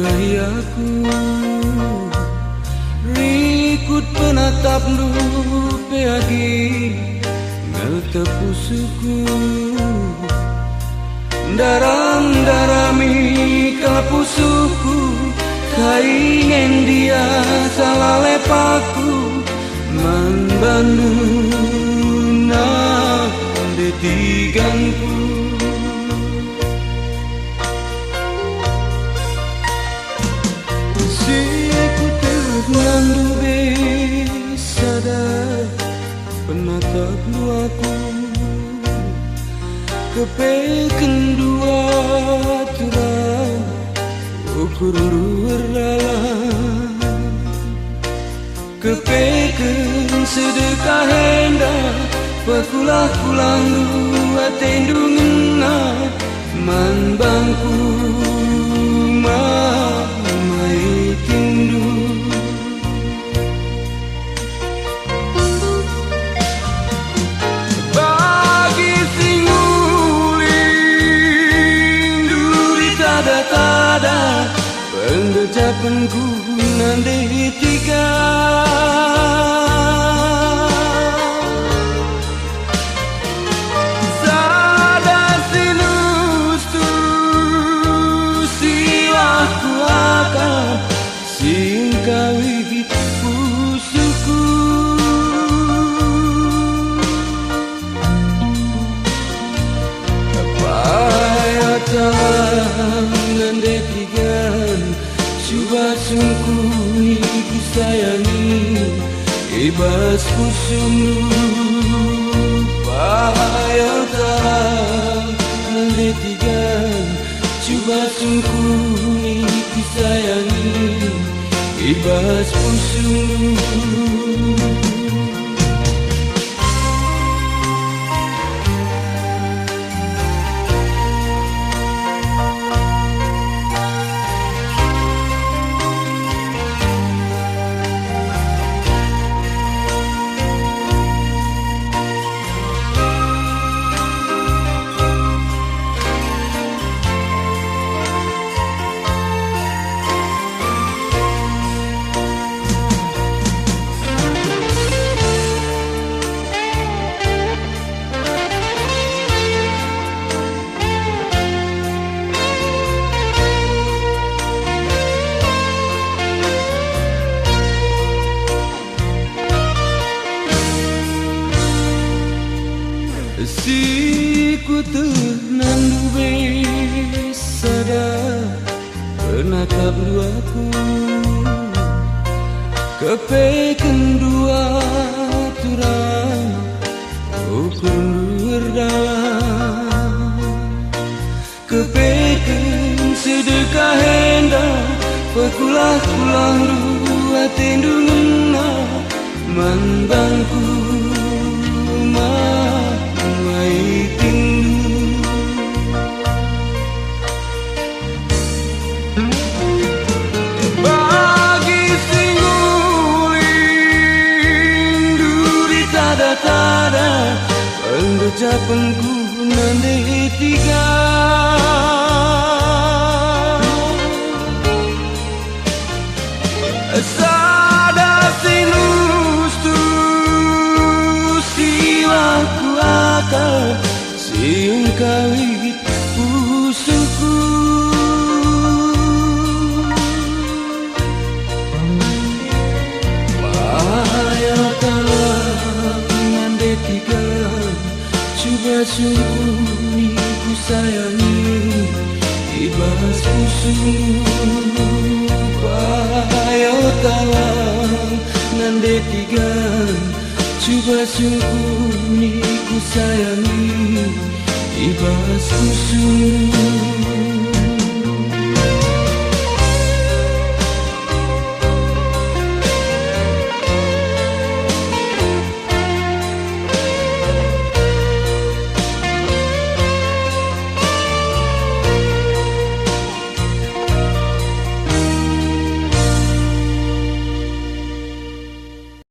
Bahiaku rikut penatap lupe agi mel tepusuku darami kapusuku kaingen dia salah lepaku manbanuna detiganku Nandu sadar penatap luaku kepeken dua turang ukur dalam kepeken sedekah hendak pekulah pulang dua tendungna man bangku mai tindu pengejapanku nanti tiga sada sinus tu silaku akan singkawi pusuku payah tangan nanti tiga coba sungguh ku sayangi ibas pusung bahaya tak mendetikan coba sungguh ku sayangi ibas pusung si kutu nandu sadar penatap luaku kepeken dua turang ukur dalam kepeken sedekah hendak pekulah pulang dua tendungna man bangku pengejapanku nanti tiga sada sinus tu silaku akan singkawi pusuku bahaya kalah nanti tiga coba sungguh ku sayangi ibas pusung bahaya tawang nanti tiga coba sungguh ku sayangi ibas pusung